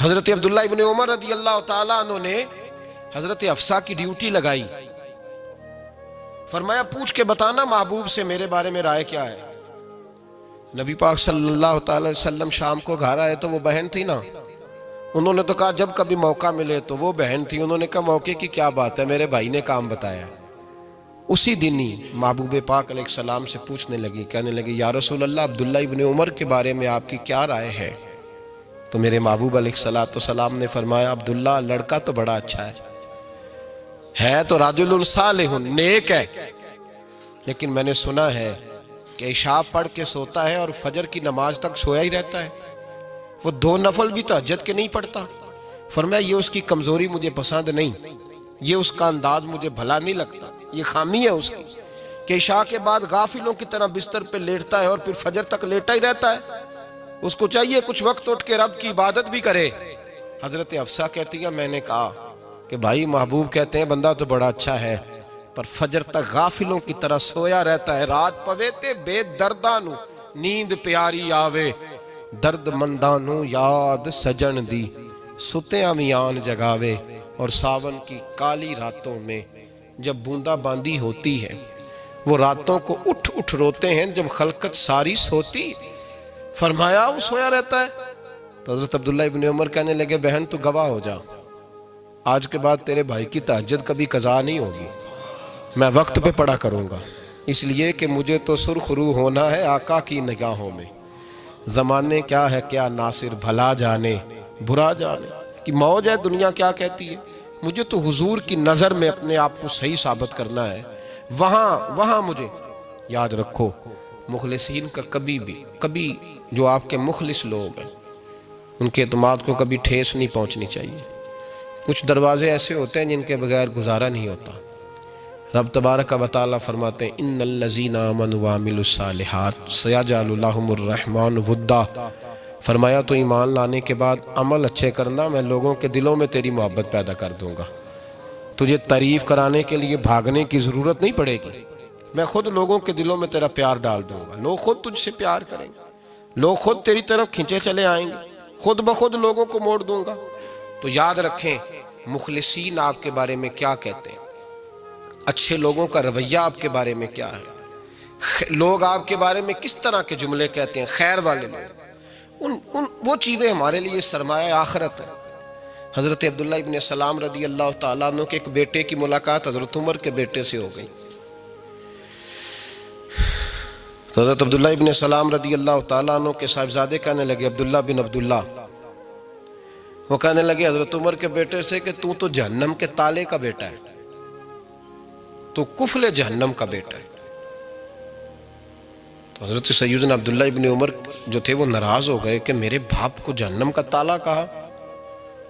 حضرت عبداللہ ابن عمر رضی اللہ تعالیٰ عنہ نے حضرت حفصہ کی ڈیوٹی لگائی، فرمایا پوچھ کے بتانا محبوب سے میرے بارے میں رائے کیا ہے۔ نبی پاک صلی اللہ تعالی وسلم شام کو گھر آئے تو وہ بہن تھی نا، انہوں نے تو کہا جب کبھی موقع ملے تو وہ بہن تھی، انہوں نے کہا موقع کی کیا بات ہے، میرے بھائی نے کام بتایا۔ اسی دن ہی محبوب پاک علیہ السلام سے پوچھنے لگی، کہنے لگی یا رسول اللہ عبداللہ ابن عمر کے بارے میں آپ کی کیا رائے ہے؟ تو میرے محبوب علیہ السلام نے فرمایا عبداللہ لڑکا تو بڑا اچھا ہے تو رجل صالح نیک ہے، لیکن میں نے سنا ہے کہ عشاء پڑھ کے سوتا ہے اور فجر کی نماز تک سویا ہی رہتا ہے، وہ 2 نفل بھی تہجد کے نہیں پڑھتا۔ فرمایا یہ اس کی کمزوری مجھے پسند نہیں، یہ اس کا انداز مجھے بھلا نہیں لگتا، یہ خامی ہے اس کی کہ عشاء کے بعد غافلوں کی طرح بستر پہ لیٹتا ہے اور پھر فجر تک لیٹا ہی رہتا ہے، اس کو چاہیے کچھ وقت اٹھ کے رب کی عبادت بھی کرے۔ حضرت حفصہ کہتی ہے میں نے کہا کہ بھائی محبوب کہتے ہیں بندہ تو بڑا اچھا ہے پر فجر تک غافلوں کی طرح سویا رہتا ہے، رات پویتے بے دردانو نیند پیاری آوے، درد مندانو یاد سجن دی ستیاں میان جگاوے۔ اور ساون کی کالی راتوں میں جب بوندا باندی ہوتی ہے وہ راتوں کو اٹھ اٹھ روتے ہیں جب خلقت ساری سوتی۔ فرمایا وہ سویا رہتا ہے تو حضرت عبداللہ ابن عمر کہنے لگے بہن تو گواہ ہو جا، آج کے بعد تیرے بھائی کی تہجد کبھی قضا نہیں ہوگی، میں وقت پہ پڑھا کروں گا، اس لیے کہ مجھے تو سرخ روح ہونا ہے آقا کی نگاہوں میں۔ زمانے کیا ہے کیا ناصر بھلا جانے برا جانے کی موج ہے، دنیا کیا کہتی ہے، مجھے تو حضور کی نظر میں اپنے آپ کو صحیح ثابت کرنا ہے، وہاں مجھے یاد رکھو مخلصین کا کبھی جو آپ کے مخلص لوگ ہیں ان کے اعتماد کو کبھی ٹھیس نہیں پہنچنی چاہیے۔ کچھ دروازے ایسے ہوتے ہیں جن کے بغیر گزارا نہیں ہوتا۔ رب تبارک و تعالیٰ فرماتے ہیں ان الذین آمنوا وعملوا الصالحات سیجعل لهم الرحمن ودا۔ فرمایا تو ایمان لانے کے بعد عمل اچھے کرنا، میں لوگوں کے دلوں میں تیری محبت پیدا کر دوں گا، تجھے تعریف کرانے کے لیے بھاگنے کی ضرورت نہیں پڑے گی، میں خود لوگوں کے دلوں میں تیرا پیار ڈال دوں گا، لوگ خود تجھ سے پیار کریں گے، لوگ خود تیری طرف کھنچے چلے آئیں گے، خود بخود لوگوں کو موڑ دوں گا۔ تو یاد رکھیں مخلصین آپ کے بارے میں کیا کہتے ہیں، اچھے لوگوں کا رویہ آپ کے بارے میں کیا ہے، لوگ آپ کے بارے میں کس طرح کے جملے کہتے ہیں، خیر والے لوگ، وہ چیزیں ہمارے لیے سرمایہ آخرت ہے۔ حضرت عبداللہ ابن سلام رضی اللہ تعالیٰ عنہ کے ایک بیٹے کی ملاقات حضرت عمر کے بیٹے سے ہو گئی۔ تو حضرت عبداللہ ابن سلام رضی اللہ تعالیٰ عنہ کے صاحبزادے کہنے لگے عبداللہ بن عبداللہ، وہ کہنے لگے حضرت عمر کے بیٹے سے کہ تو جہنم کے تالے کا بیٹا ہے، تو کفل جہنم کا بیٹا ہے۔ تو حضرت سیدنا عبداللہ ابن عمر جو تھے وہ ناراض ہو گئے کہ میرے باپ کو جہنم کا تالا کہا۔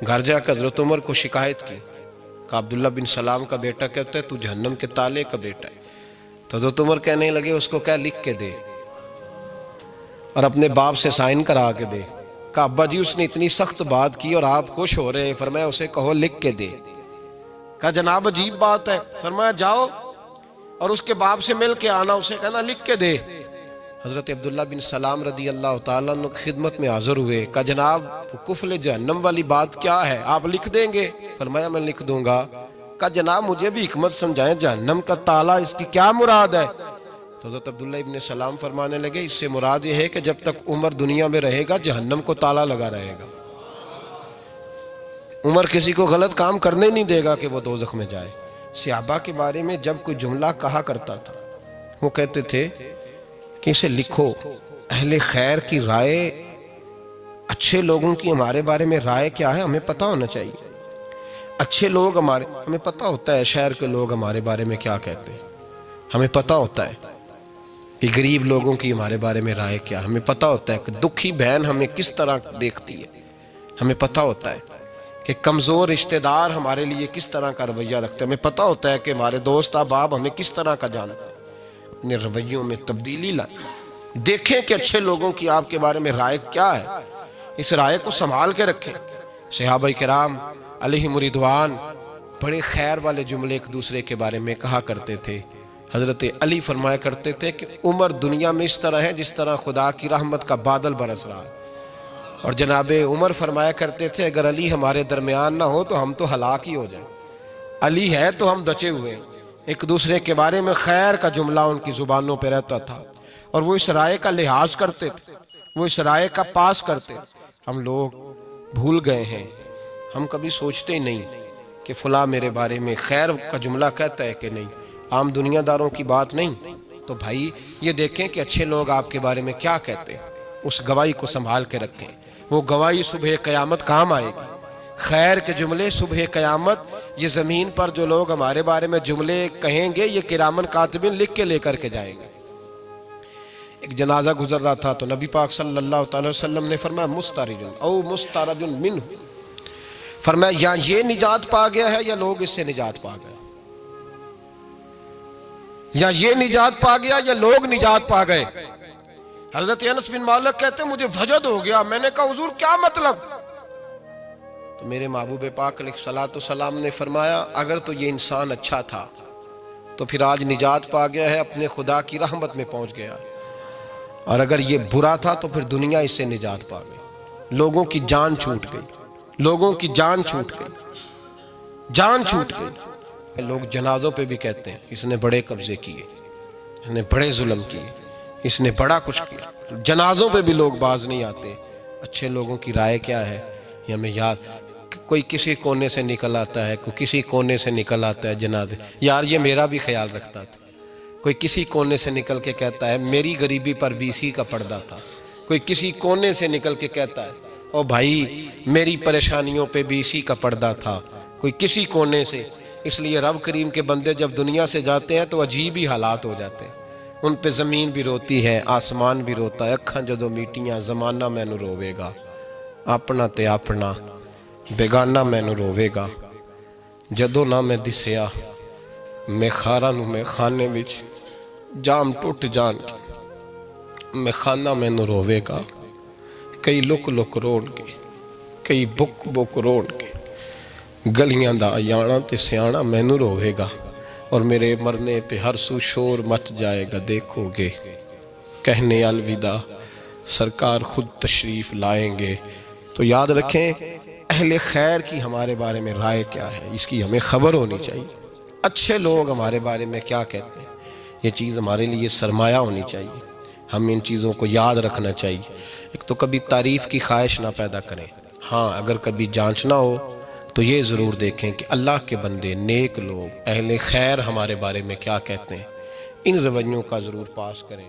گھر جا کر حضرت عمر کو شکایت کی، کہ عبداللہ بن سلام کا بیٹا کہتا ہے تو جہنم کے تالے کا بیٹا ہے۔ تو حضرت عمر کہنے لگے اس کو کیا لکھ کے دے اور اپنے باپ سے سائن کرا کے دے۔ کہا ابا جی اس نے اتنی سخت بات کی اور آپ خوش ہو رہے ہیں، فرمایا اسے کہو لکھ کے دے۔ کہا جناب عجیب بات ہے، فرمایا جاؤ اور اس کے باپ سے مل کے آنا، اسے کہنا لکھ کے دے۔ حضرت عبداللہ بن سلام رضی اللہ تعالیٰ عنہ خدمت میں حاضر ہوئے، کہا جناب کفل جہنم والی بات کیا ہے، آپ لکھ دیں گے؟ فرمایا میں لکھ دوں گا۔ کہا جناب مجھے بھی حکمت سمجھائیں، جہنم کا تالا اس کی کیا مراد ہے؟ تو حضرت عبداللہ ابن سلام فرمانے لگے اس سے مراد یہ ہے کہ جب تک عمر دنیا میں رہے گا جہنم کو تالا لگا رہے گا، عمر کسی کو غلط کام کرنے نہیں دے گا کہ وہ دوزخ میں جائے۔ صحابہ کے بارے میں جب کوئی جملہ کہا کرتا تھا وہ کہتے تھے کہ اسے لکھو، اہل خیر کی رائے، اچھے لوگوں کی ہمارے بارے میں رائے کیا ہے ہمیں پتہ ہونا چاہیے۔ اچھے لوگ ہمیں پتہ ہوتا ہے شہر کے لوگ ہمارے بارے میں کیا کہتے ہیں، ہمیں پتہ ہوتا ہے کہ غریب لوگوں کی ہمارے بارے میں رائے کیا، ہمیں پتہ ہوتا ہے کہ دکھی بہن ہمیں کس طرح دیکھتی ہے، ہمیں پتہ ہوتا ہے کہ کمزور رشتہ دار ہمارے لیے کس طرح کا رویہ رکھتے ہیں، ہمیں پتہ ہوتا ہے کہ ہمارے دوست احباب ہمیں کس طرح کا جانتے ہیں۔ اپنے رویوں میں تبدیلی لائیں، دیکھیں کہ اچھے لوگوں کی آپ کے بارے میں رائے کیا ہے، اس رائے کو سنبھال کے رکھیں۔ صحابہ کرام علیہم رضوان بڑے خیر والے جملے ایک دوسرے کے بارے میں کہا کرتے تھے۔ حضرت علی فرمایا کرتے تھے کہ عمر دنیا میں اس طرح ہے جس طرح خدا کی رحمت کا بادل برس رہا ہے، اور جناب عمر فرمایا کرتے تھے اگر علی ہمارے درمیان نہ ہو تو ہم تو ہلاک ہی ہو جائیں، علی ہے تو ہم بچے ہوئے ہیں۔ ایک دوسرے کے بارے میں خیر کا جملہ ان کی زبانوں پہ رہتا تھا، اور وہ اس رائے کا لحاظ کرتے تھے، وہ اس رائے کا پاس کرتے تھے۔ ہم لوگ بھول گئے ہیں، ہم کبھی سوچتے ہی نہیں کہ فلاں میرے بارے میں خیر کا جملہ کہتا ہے کہ نہیں، عام دنیا داروں کی بات نہیں۔ تو بھائی یہ دیکھیں کہ اچھے لوگ آپ کے بارے میں کیا کہتے ہیں، اس گواہی کو سنبھال کے رکھیں، وہ گواہی صبح قیامت کام آئے گی۔ خیر کے جملے صبح قیامت، یہ زمین پر جو لوگ ہمارے بارے میں جملے کہیں گے یہ کرامن کاتبین لکھ کے لے کر کے جائیں گے۔ ایک جنازہ گزر رہا تھا تو نبی پاک صلی اللہ تعالی وسلم نے فرمایا مسترج او مسترج منہ، فرمایا یا یہ نجات پا گیا ہے یا لوگ اس سے نجات پا گئے، یا یہ نجات پا گیا یا لوگ نجات پا گئے۔ حضرت انس بن مالک کہتے مجھے وجد ہو گیا، میں نے کہا حضور کیا مطلب؟ تو میرے محبوب پاک علیہ الصلوۃ والسلام نے فرمایا اگر تو یہ انسان اچھا تھا تو پھر آج نجات پا گیا ہے، اپنے خدا کی رحمت میں پہنچ گیا، اور اگر یہ برا تھا تو پھر دنیا اس سے نجات پا گئی۔ لوگوں کی جان چھوٹ گئی، لوگوں کی جان چھوٹ گئی، جان چھوٹ گئی۔ لوگ جنازوں پہ بھی کہتے ہیں اس نے بڑے قبضے کیے، اس نے بڑے ظلم کیے، اس نے بڑا کچھ کیا۔ جنازوں پہ بھی لوگ باز نہیں آتے۔ اچھے لوگوں کی رائے کیا ہے یہ ہمیں یاد، کوئی کسی کونے سے نکل آتا ہے، کوئی کسی کونے سے نکل آتا ہے جنازے، یار یہ میرا بھی خیال رکھتا تھا۔ کوئی کسی کونے سے نکل کے کہتا ہے میری غریبی پر BC کا پردہ تھا، کوئی کسی کونے سے نکل کے کہتا ہے او بھائی میری پریشانیوں پہ BC کا پردہ تھا، کوئی کسی کونے سے۔ اس لیے رب کریم کے بندے جب دنیا سے جاتے ہیں تو عجیب ہی حالات ہو جاتے ہیں، ان پہ زمین بھی روتی ہے، آسمان بھی روتا ہے، اکھاں جدو میٹیاں زمانہ مینوں روے گا، اپنا تے اپنا بیگانہ مینوں روے گا، جدو نہ میں دسیا میں خارا نو میں خانے وچ جام ٹوٹ جان کے میں خانہ مینوں روے گا، کئی لک لک روڑ کے کئی بک بک روڑ کے گلیاں دا یانا تے سیانا مینوں روے گا، اور میرے مرنے پہ ہر سو شور مچ جائے گا، دیکھو گے کہنے الوداع سرکار خود تشریف لائیں گے۔ تو یاد رکھیں اہل خیر کی ہمارے بارے میں رائے کیا ہے، اس کی ہمیں خبر ہونی چاہیے۔ اچھے لوگ ہمارے بارے میں کیا کہتے ہیں، یہ چیز ہمارے لیے سرمایہ ہونی چاہیے، ہم ان چیزوں کو یاد رکھنا چاہیے۔ ایک تو کبھی تعریف کی خواہش نہ پیدا کریں، ہاں اگر کبھی جانچنا ہو تو یہ ضرور دیکھیں کہ اللہ کے بندے نیک لوگ اہل خیر ہمارے بارے میں کیا کہتے ہیں، ان رویوں کا ضرور پاس کریں۔